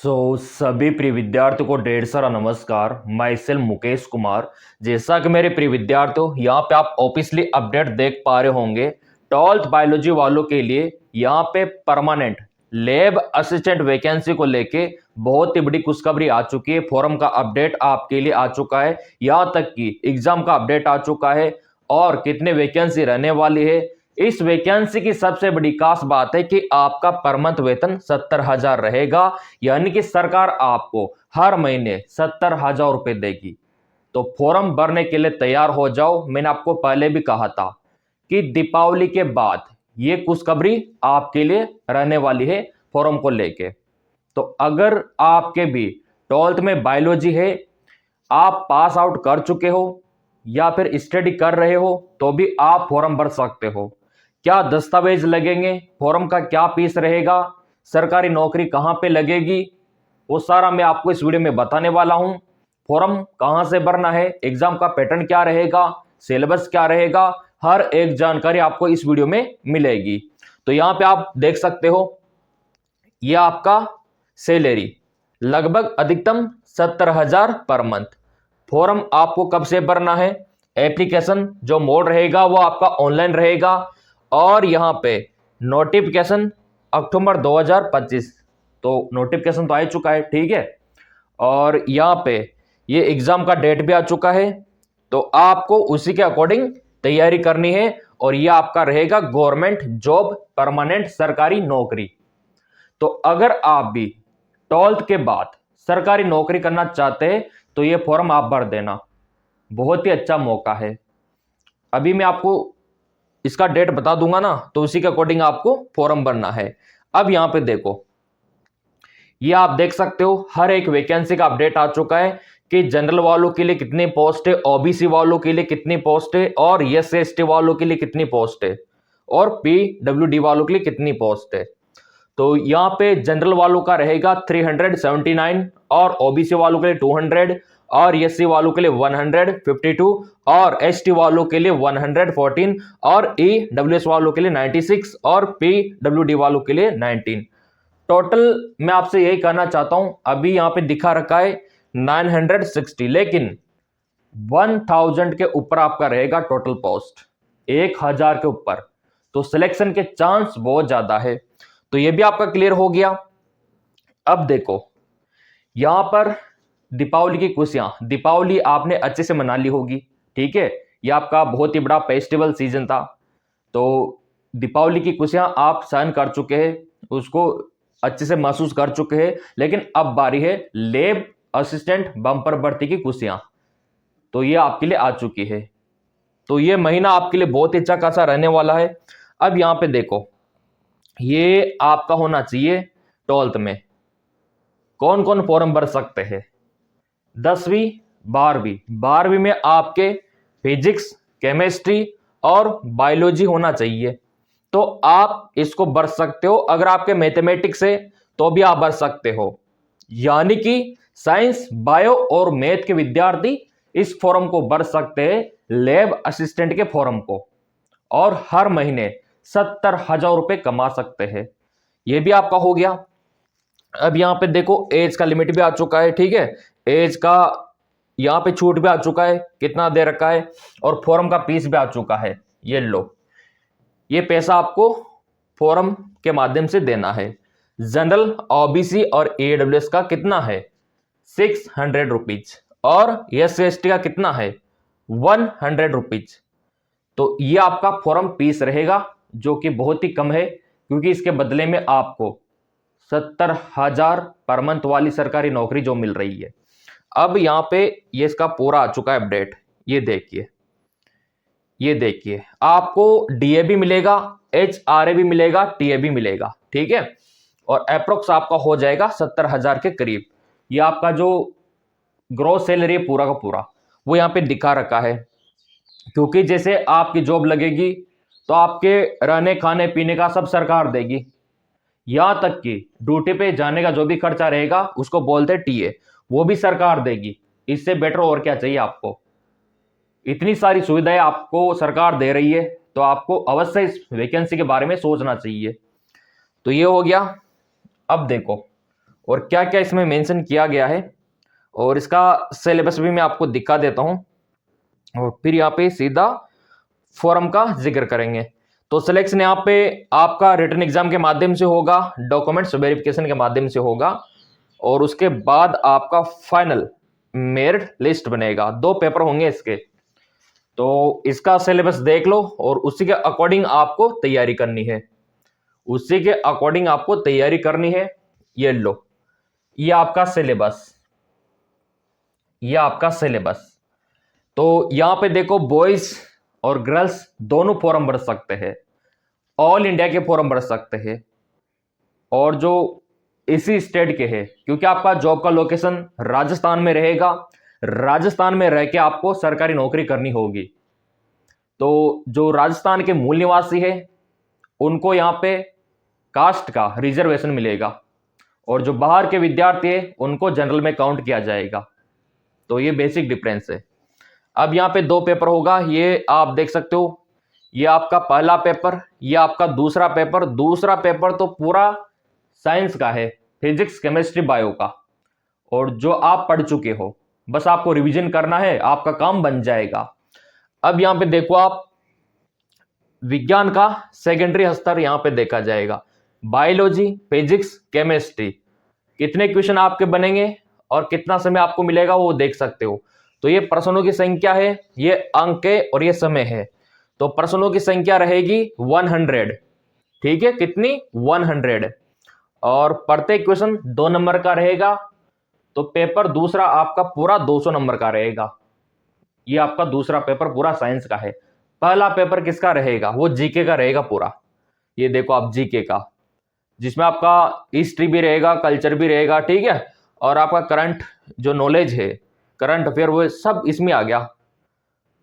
सभी प्रिय विद्यार्थियों को ढेर सारा नमस्कार। मैं सेल मुकेश कुमार। जैसा कि मेरे प्रिय विद्यार्थियों यहाँ पे आप ऑफिशियली अपडेट देख पा रहे होंगे, 12th बायोलॉजी वालों के लिए यहाँ पे परमानेंट लैब असिस्टेंट वैकेंसी को लेके बहुत ही बड़ी खुशखबरी आ चुकी है। फॉर्म का अपडेट आपके लिए आ चुका है, यहाँ तक कि एग्जाम का अपडेट आ चुका है और कितने वैकेंसी रहने वाली है। इस वैकेंसी की सबसे बड़ी खास बात है कि आपका पर मंथ वेतन 70,000 रहेगा, यानी कि सरकार आपको हर महीने 70,000 रुपए देगी। तो फॉर्म भरने के लिए तैयार हो जाओ। मैंने आपको पहले भी कहा था कि दीपावली के बाद ये खुशखबरी आपके लिए रहने वाली है फॉर्म को लेके। तो अगर आपके भी 12th में बायोलॉजी है, आप पास आउट कर चुके हो या फिर स्टडी कर रहे हो, तो भी आप फॉर्म भर सकते हो। क्या दस्तावेज लगेंगे, फॉर्म का क्या फीस रहेगा, सरकारी नौकरी कहां पे लगेगी, वो सारा मैं आपको इस वीडियो में बताने वाला हूं। फॉर्म कहां से भरना है, एग्जाम का पैटर्न क्या रहेगा, सिलेबस क्या रहेगा, हर एक जानकारी आपको इस वीडियो में मिलेगी। तो यहां पे आप देख सकते हो, यह आपका सैलरी लगभग अधिकतम 70,000 पर मंथ। फॉर्म आपको कब से भरना है, एप्लीकेशन जो मोड रहेगा वो आपका ऑनलाइन रहेगा और यहां पे नोटिफिकेशन अक्टूबर 2025, तो नोटिफिकेशन तो आ चुका है, ठीक है। और यहां पे ये एग्जाम का डेट भी आ चुका है, तो आपको उसी के अकॉर्डिंग तैयारी करनी है और यह आपका रहेगा गवर्नमेंट जॉब, परमानेंट सरकारी नौकरी। तो अगर आप भी 12th के बाद सरकारी नौकरी करना चाहते हैं तो ये फॉर्म आप भर देना, बहुत ही अच्छा मौका है। अभी मैं आपको इसका डेट बता दूंगा ना, तो उसी के अकॉर्डिंग आपको फॉर्म भरना है। अब यहां पे देखो, ये आप देख सकते हो हर एक वैकेंसी का अपडेट आ चुका है कि जनरल वालों के लिए कितनी पोस्ट है, ओबीसी वालों के लिए कितनी पोस्ट है और SC/ST वालों के लिए कितनी पोस्ट है और PWD वालों के लिए कितनी पोस्ट है। तो यहाँ पे जनरल वालों का रहेगा 379 और ओबीसी वालों के लिए 200 और SC वालों के लिए 152 और ST वालों के लिए 114 और EWS वालों के लिए 96 और PWD वालों के लिए 19। टोटल मैं आपसे यही कहना चाहता हूं, अभी यहां पे दिखा रखा है 960, लेकिन 1000 के ऊपर आपका रहेगा टोटल पोस्ट, 1000 के ऊपर, तो सिलेक्शन के चांस बहुत ज्यादा है। तो ये भी आपका क्लियर हो गया। अब देखो, यहां पर दीपावली की खुशियां, दीपावली आपने अच्छे से मना ली होगी, ठीक है। ये आपका बहुत ही बड़ा फेस्टिवल सीजन था, तो दीपावली की खुशियां आप सहन कर चुके हैं, उसको अच्छे से महसूस कर चुके हैं। लेकिन अब बारी है लैब असिस्टेंट बम्पर भर्ती की खुशियां, तो ये आपके लिए आ चुकी है। तो ये महीना आपके लिए बहुत ही अच्छा खासा रहने वाला है। अब यहां पे देखो, ये आपका होना चाहिए 12th में कौन कौन फॉर्म भर सकते हैं। 10वीं 12वीं में आपके फिजिक्स, केमिस्ट्री और बायोलॉजी होना चाहिए, तो आप इसको भर सकते हो। अगर आपके मैथमेटिक्स है तो भी आप भर सकते हो, यानी कि साइंस, बायो और मैथ के विद्यार्थी इस फॉर्म को भर सकते हैं, लैब असिस्टेंट के फॉर्म को, और हर महीने 70,000 रुपए कमा सकते हैं। यह भी आपका हो गया। अब यहां पे देखो, एज का लिमिट भी आ चुका है, ठीक है। एज का यहां पे छूट भी आ चुका है, कितना दे रखा है, और फॉर्म का फीस भी आ चुका है। ये लो, ये पैसा आपको फॉर्म के माध्यम से देना है। जनरल, ओबीसी और AWS का कितना है, 600 रुपीज, और SC/ST का कितना है, 100 रुपीज। तो ये आपका फॉर्म फीस रहेगा, जो कि बहुत ही कम है, क्योंकि इसके बदले में आपको 70,000 पर मंथ वाली सरकारी नौकरी जो मिल रही है। अब यहां पे ये इसका पूरा आ चुका है अपडेट। ये देखिए, ये देखिए, आपको DA भी मिलेगा, HRA भी मिलेगा, TA भी मिलेगा, ठीक है। और अप्रोक्स आपका हो जाएगा 70,000 के करीब। ये आपका जो ग्रोस सैलरी पूरा का पूरा वो यहाँ पे दिखा रखा है, क्योंकि जैसे आपकी जॉब लगेगी तो आपके रहने खाने पीने का सब सरकार देगी, यहां तक कि ड्यूटी पे जाने का जो भी खर्चा रहेगा उसको बोलते हैं TA, वो भी सरकार देगी। इससे बेटर और क्या चाहिए आपको। इतनी सारी सुविधाएं आपको सरकार दे रही है, तो आपको अवश्य इस वैकेंसी के बारे में सोचना चाहिए। तो ये हो गया। अब देखो, और क्या क्या इसमें मेंशन किया गया है, और इसका सिलेबस भी मैं आपको दिखा देता हूं, और फिर यहाँ पे सीधा फॉर्म का जिक्र करेंगे। तो सिलेक्शन यहाँ पे आपका रिटन एग्जाम के माध्यम से होगा, डॉक्यूमेंट्स वेरिफिकेशन के माध्यम से होगा, और उसके बाद आपका फाइनल मेरिट लिस्ट बनेगा। 2 पेपर होंगे इसके। तो इसका सिलेबस देख लो और उसी के अकॉर्डिंग आपको तैयारी करनी है, उसी के अकॉर्डिंग आपको तैयारी करनी है। ये लो, ये आपका सिलेबस, ये आपका सिलेबस। तो यहां पे देखो, बॉयज और गर्ल्स दोनों फॉर्म भर सकते हैं, ऑल इंडिया के फॉर्म भर सकते हैं, और जो इसी स्टेट के हैं, क्योंकि आपका जॉब का लोकेशन राजस्थान में रहेगा, राजस्थान में रह के आपको सरकारी नौकरी करनी होगी। तो जो राजस्थान के मूल निवासी है उनको यहाँ पे कास्ट का रिजर्वेशन मिलेगा, और जो बाहर के विद्यार्थी है उनको जनरल में काउंट किया जाएगा। तो ये बेसिक डिफरेंस है। अब यहाँ पे 2 पेपर होगा, ये आप देख सकते हो। ये आपका पहला पेपर, ये आपका दूसरा पेपर। दूसरा पेपर तो पूरा साइंस का है, फिजिक्स केमिस्ट्री बायो का, और जो आप पढ़ चुके हो बस आपको रिवीजन करना है, आपका काम बन जाएगा। अब यहाँ पे देखो आप, विज्ञान का सेकेंडरी स्तर यहाँ पे देखा जाएगा, बायोलॉजी, फिजिक्स, केमिस्ट्री। कितने क्वेश्चन आपके बनेंगे और कितना समय आपको मिलेगा वो देख सकते हो। तो ये प्रश्नों की संख्या है, ये अंक है, और ये समय है। तो प्रश्नों की संख्या रहेगी 100, ठीक है, कितनी 100, और प्रत्येक क्वेश्चन 2 नंबर का रहेगा। तो पेपर दूसरा आपका पूरा 200 नंबर का रहेगा। ये आपका दूसरा पेपर पूरा साइंस का है। पहला पेपर किसका रहेगा, वो जीके का रहेगा पूरा। ये देखो आप, जीके का, जिसमें आपका हिस्ट्री भी रहेगा, कल्चर भी रहेगा, ठीक है, और आपका करंट जो नॉलेज है, करंट अफेयर, वो सब इसमें आ गया।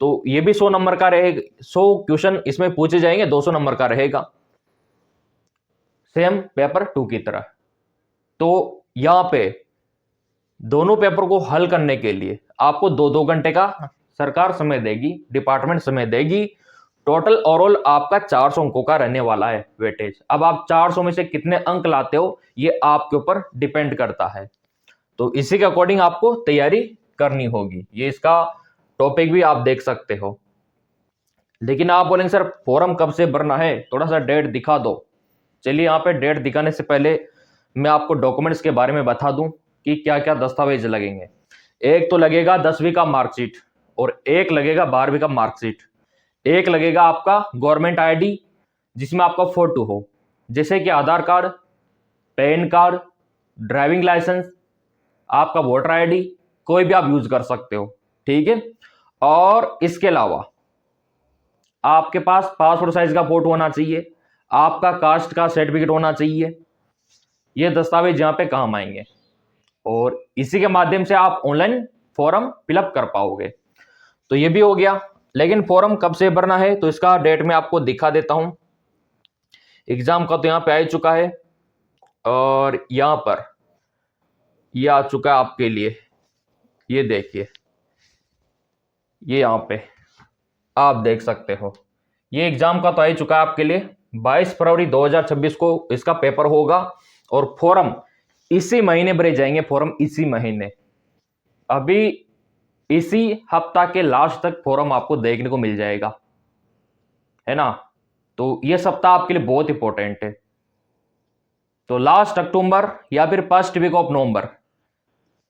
तो ये भी 100 नंबर का रहेगा, 100 क्वेश्चन इसमें पूछे जाएंगे, 200 नंबर का रहेगा, सेम पेपर 2 की तरह। तो यहां पे दोनों पेपर को हल करने के लिए आपको 2-2 घंटे का सरकार समय देगी, डिपार्टमेंट समय देगी। टोटल ओवरऑल आपका 400 अंकों का रहने वाला है वेटेज। अब आप 400 में से कितने अंक लाते हो ये आपके ऊपर डिपेंड करता है। तो इसी के अकॉर्डिंग आपको तैयारी करनी होगी। ये इसका टॉपिक भी आप देख सकते हो। लेकिन आप बोलेंगे सर फॉर्म कब से भरना है, थोड़ा सा डेट दिखा दो। चलिए, यहाँ पे डेट दिखाने से पहले मैं आपको डॉक्यूमेंट्स के बारे में बता दूं कि क्या क्या दस्तावेज लगेंगे। एक तो लगेगा 10वीं का मार्कशीट, और एक लगेगा 12वीं का मार्कशीट। एक लगेगा आपका गवर्नमेंट आईडी जिसमें आपका फोटो हो, जैसे कि Aadhaar card, PAN card, driving licence, आपका वोटर आईडी, कोई भी आप यूज कर सकते हो, ठीक है। और इसके अलावा आपके पास पासपोर्ट साइज का फोटो होना चाहिए, आपका कास्ट का सर्टिफिकेट होना चाहिए। ये दस्तावेज यहां पे काम आएंगे, और इसी के माध्यम से आप ऑनलाइन फॉर्म फिलअप कर पाओगे। तो ये भी हो गया। लेकिन फॉर्म कब से भरना है तो इसका डेट मैं आपको दिखा देता हूं। एग्जाम का तो यहां पे आ चुका है, और यहां पर ये आ चुका है आपके लिए। ये देखिए, ये यहां पे आप देख सकते हो, ये एग्जाम का तो आ ही चुका है आपके लिए। 22 फरवरी 2026 को इसका पेपर होगा, और फॉर्म इसी महीने भरे जाएंगे, फॉर्म इसी महीने। अभी इसी हफ्ता के लास्ट तक फॉर्म आपको देखने को मिल जाएगा, है ना। तो ये सप्ताह आपके लिए बहुत इंपॉर्टेंट है। तो लास्ट अक्टूबर या फिर फर्स्ट वीक ऑफ नवंबर,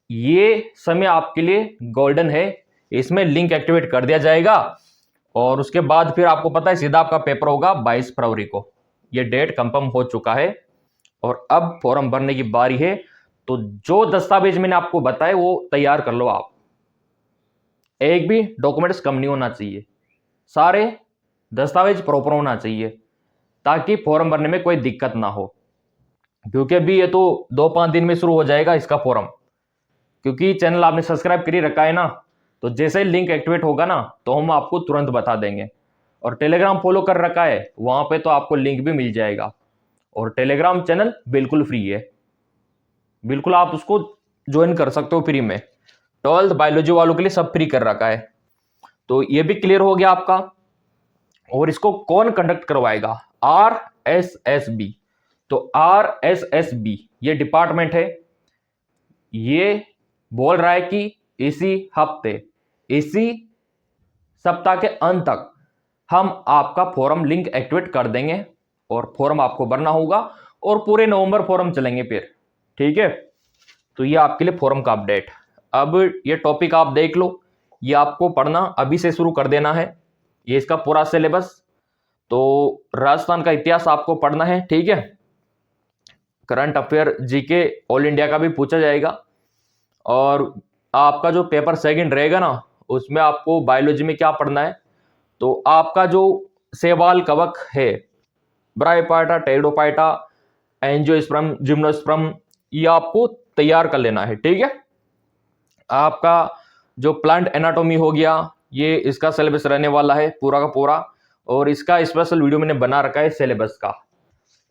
ये समय आपके लिए गोल्डन है। इसमें लिंक एक्टिवेट कर दिया जाएगा, और उसके बाद फिर आपको पता है सीधा आपका पेपर होगा 22 फरवरी को। ये डेट कंफर्म हो चुका है, और अब फॉर्म भरने की बारी है। तो जो दस्तावेज मैंने आपको बताए वो तैयार कर लो आप। एक भी डॉक्यूमेंट्स कम नहीं होना चाहिए, सारे दस्तावेज प्रॉपर होना चाहिए, ताकि फॉर्म भरने में कोई दिक्कत ना हो। क्योंकि अभी ये तो 2-5 दिन में शुरू हो जाएगा इसका फॉर्म, क्योंकि चैनल आपने सब्सक्राइब कर ही रखा है ना। तो जैसे ही लिंक एक्टिवेट होगा ना तो हम आपको तुरंत बता देंगे। और टेलीग्राम फॉलो कर रखा है, वहां पे तो आपको लिंक भी मिल जाएगा। और टेलीग्राम चैनल बिल्कुल फ्री है, बिल्कुल आप उसको ज्वाइन कर सकते हो फ्री में। 12th बायोलॉजी वालों के लिए सब फ्री कर रखा है। तो ये भी क्लियर हो गया आपका। और इसको कौन कंडक्ट करवाएगा, RSSB। तो RSSB ये डिपार्टमेंट है, ये बोल रहा है कि इसी हफ्ते, इसी सप्ताह के अंत तक हम आपका फोरम लिंक एक्टिवेट कर देंगे और फोरम आपको भरना होगा और पूरे नवंबर फोरम चलेंगे फिर। ठीक है, तो ये आपके लिए फोरम का अपडेट। अब ये टॉपिक आप देख लो, ये आपको पढ़ना अभी से शुरू कर देना है, ये इसका पूरा सिलेबस। तो राजस्थान का इतिहास आपको पढ़ना है, ठीक है। Current affair, GK, all India का भी पूछा जाएगा। और आपका जो पेपर सेकंड रहेगा ना, उसमें आपको बायोलॉजी में क्या पढ़ना है, तो आपका जो शैवाल कवक है, ब्रायोपाइटा, टेरिडोफाइटा, एंजियोस्पर्म, जिम्नोस्पर्म, ये आपको तैयार कर लेना है, ठीक है। आपका जो प्लांट एनाटॉमी हो गया, ये इसका सिलेबस रहने वाला है पूरा का पूरा, और इसका स्पेशल वीडियो मैंने बना रखा है सिलेबस का।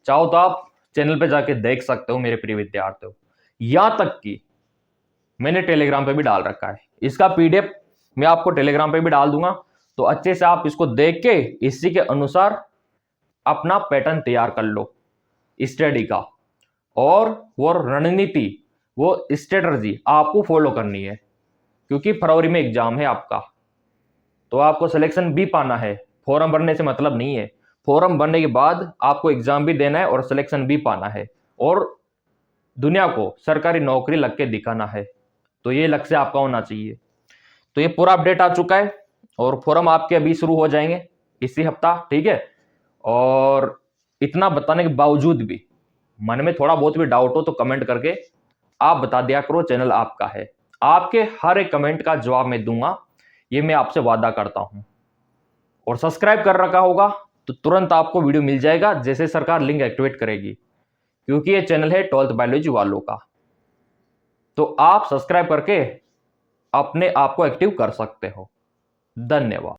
चाहो तो आप चैनल पे जाके देख सकते हो मेरे प्रिय विद्यार्थियों। यहां तक कि मैंने टेलीग्राम पे भी डाल रखा है, इसका पीडीएफ मैं आपको टेलीग्राम पे भी डाल दूंगा। तो अच्छे से आप इसको देख के इसी के अनुसार अपना पैटर्न तैयार कर लो स्टडी का, और वो रणनीति, वो स्ट्रेटजी आपको फॉलो करनी है, क्योंकि फरवरी में एग्जाम है आपका। तो आपको सिलेक्शन भी पाना है, फॉर्म भरने से मतलब नहीं है। फॉर्म भरने के बाद आपको एग्जाम भी देना है और सिलेक्शन भी पाना है, और दुनिया को सरकारी नौकरी लग के दिखाना है। तो ये लक्ष्य आपका होना चाहिए। तो ये पूरा अपडेट आ चुका है, और फॉर्म आपके अभी शुरू हो जाएंगे इसी हफ्ता, ठीक है। और इतना बताने के बावजूद भी मन में थोड़ा बहुत भी डाउट हो तो कमेंट करके आप बता दिया करो, चैनल आपका है, आपके हर एक कमेंट का जवाब मैं दूंगा, ये मैं आपसे वादा करता हूं। और सब्सक्राइब कर रखा होगा तो तुरंत आपको वीडियो मिल जाएगा जैसे सरकार लिंक एक्टिवेट करेगी, क्योंकि ये चैनल है 12th बायोलॉजी वालों का। तो आप सब्सक्राइब करके अपने आप को एक्टिव कर सकते हो। धन्यवाद।